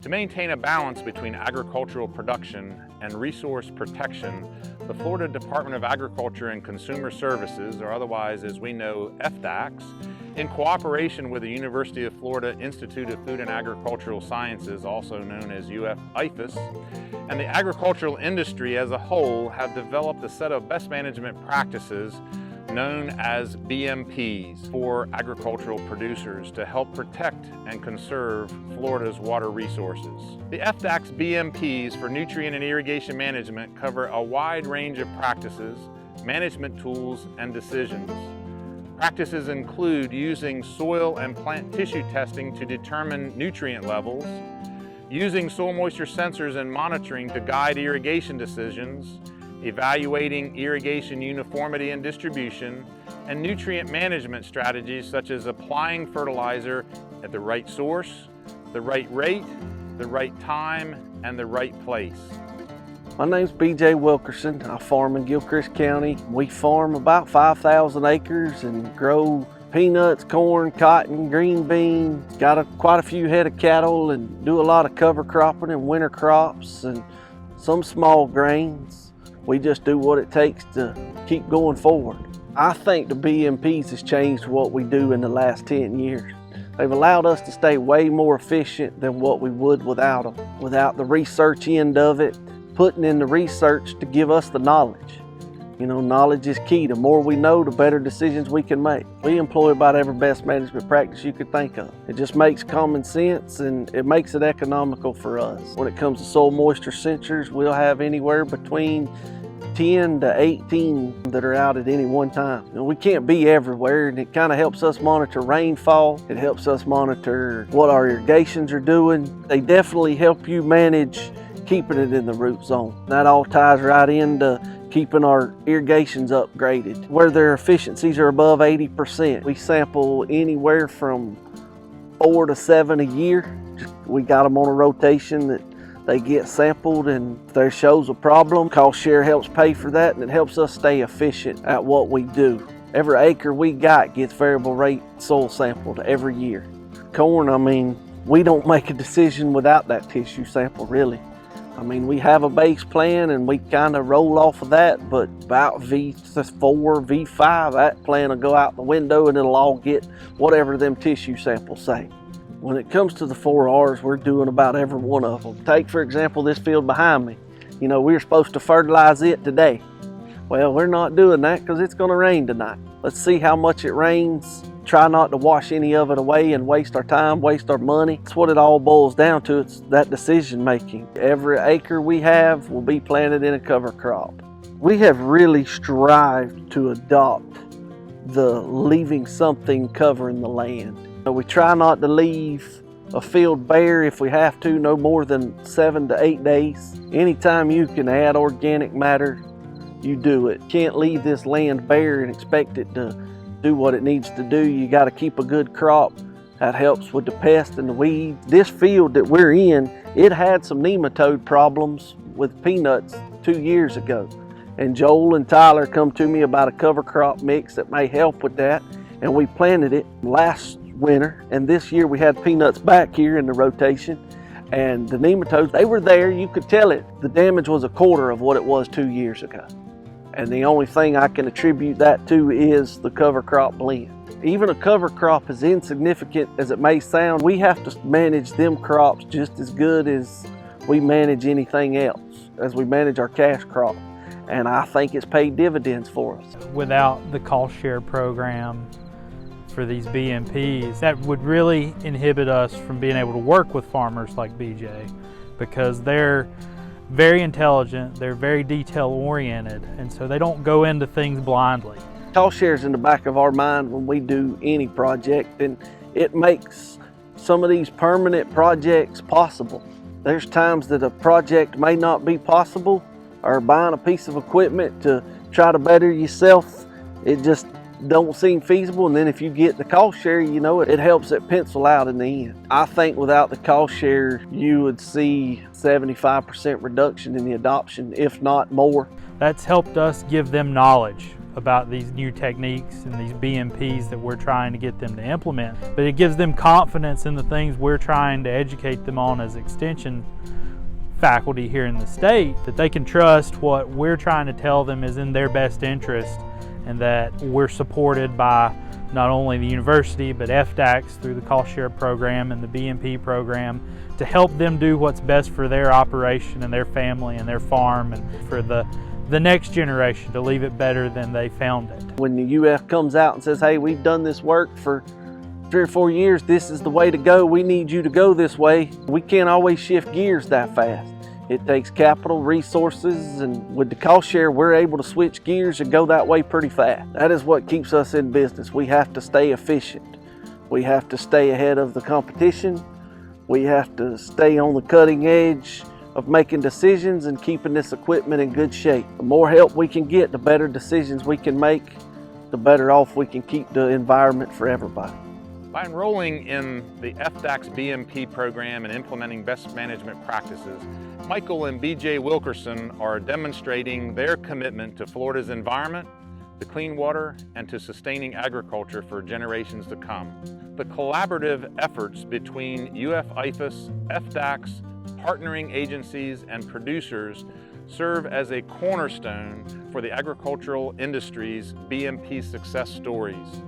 To maintain a balance between agricultural production and resource protection, the Florida Department of Agriculture and Consumer Services, or otherwise as we know FDACS, in cooperation with the University of Florida Institute of Food and Agricultural Sciences, also known as IFAS, and the agricultural industry as a whole have developed a set of best management practices known as BMPs for agricultural producers to help protect and conserve Florida's water resources. The FDACS BMPs for nutrient and irrigation management cover a wide range of practices, management tools, and decisions. Practices include using soil and plant tissue testing to determine nutrient levels, using soil moisture sensors and monitoring to guide irrigation decisions, evaluating irrigation uniformity and distribution, and nutrient management strategies such as applying fertilizer at the right source, the right rate, the right time, and the right place. My name's BJ Wilkerson. I farm in Wilkerson County. We farm about 5,000 acres and grow peanuts, corn, cotton, green beans. Got quite a few head of cattle and do a lot of cover cropping and winter crops and some small grains. We just do what it takes to keep going forward. I think the BMPs has changed what we do in the last 10 years. They've allowed us to stay way more efficient than what we would without them. Without the research end of it, putting in the research to give us the knowledge. You know, knowledge is key. The more we know, the better decisions we can make. We employ about every best management practice you could think of. It just makes common sense and it makes it economical for us. When it comes to soil moisture sensors, we'll have anywhere between 10 to 18 that are out at any one time. You know, we can't be everywhere, and it kind of helps us monitor rainfall. It helps us monitor what our irrigations are doing. They definitely help you manage keeping it in the root zone. That all ties right into keeping our irrigations upgraded. Where their efficiencies are above 80%, we sample anywhere from 4 to 7 a year. We got them on a rotation that they get sampled, and if there shows a problem, cost share helps pay for that, and it helps us stay efficient at what we do. Every acre we got gets variable rate soil sampled every year. Corn, I mean, we don't make a decision without that tissue sample, really. I mean, we have a base plan and we kind of roll off of that, but about V4, V5, that plan will go out the window and it'll all get whatever them tissue samples say. When it comes to the 4 R's, we're doing about every one of them. Take, for example, this field behind me. You know, we're supposed to fertilize it today. Well, we're not doing that because it's going to rain tonight. Let's see how much it rains. Try not to wash any of it away and waste our time, waste our money. That's what it all boils down to. It's that decision making. Every acre we have will be planted in a cover crop. We have really strived to adopt the leaving something covering the land. We try not to leave a field bare if we have to, no more than 7 to 8 days. Anytime you can add organic matter, you do it. Can't leave this land bare and expect it to do what it needs to do. You got to keep a good crop. That helps with the pests and the weeds. This field that we're in, it had some nematode problems with peanuts 2 years ago. And Joel and Tyler come to me about a cover crop mix that may help with that. And we planted it last winter, and this year we had peanuts back here in the rotation, and the nematodes, they were there. You could tell it. The damage was a quarter of what it was 2 years ago. And the only thing I can attribute that to is the cover crop blend. Even a cover crop, as insignificant as it may sound, we have to manage them crops just as good as we manage anything else, as we manage our cash crop. And I think it's paid dividends for us. Without the cost share program for these BMPs, that would really inhibit us from being able to work with farmers like BJ, because they're very intelligent, they're very detail oriented, and so they don't go into things blindly. Cost share is in the back of our mind when we do any project, and it makes some of these permanent projects possible. There's times that a project may not be possible, or buying a piece of equipment to try to better yourself, it just don't seem feasible, and then if you get the cost share, you know, it helps it pencil out in the end. I think without the cost share, you would see 75% reduction in the adoption, if not more. That's helped us give them knowledge about these new techniques and these BMPs that we're trying to get them to implement. But it gives them confidence in the things we're trying to educate them on as extension faculty here in the state, that they can trust what we're trying to tell them is in their best interest, and that we're supported by not only the university but FDACS through the cost share program and the BMP program to help them do what's best for their operation and their family and their farm, and for the next generation to leave it better than they found it. When the UF comes out and says, hey, we've done this work for 3 or 4 years, this is the way to go, we need you to go this way, we can't always shift gears that fast. It takes capital, resources, and with the cost share, we're able to switch gears and go that way pretty fast. That is what keeps us in business. We have to stay efficient. We have to stay ahead of the competition. We have to stay on the cutting edge of making decisions and keeping this equipment in good shape. The more help we can get, the better decisions we can make, the better off we can keep the environment for everybody. By enrolling in the FDACS BMP program and implementing best management practices, Michael and BJ Wilkerson are demonstrating their commitment to Florida's environment, to clean water, and to sustaining agriculture for generations to come. The collaborative efforts between UF IFAS, FDACS, partnering agencies, and producers serve as a cornerstone for the agricultural industry's BMP success stories.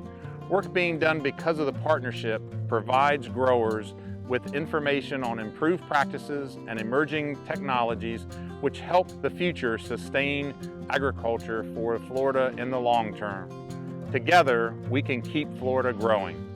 Work being done because of the partnership provides growers with information on improved practices and emerging technologies which help the future sustain agriculture for Florida in the long term. Together, we can keep Florida growing.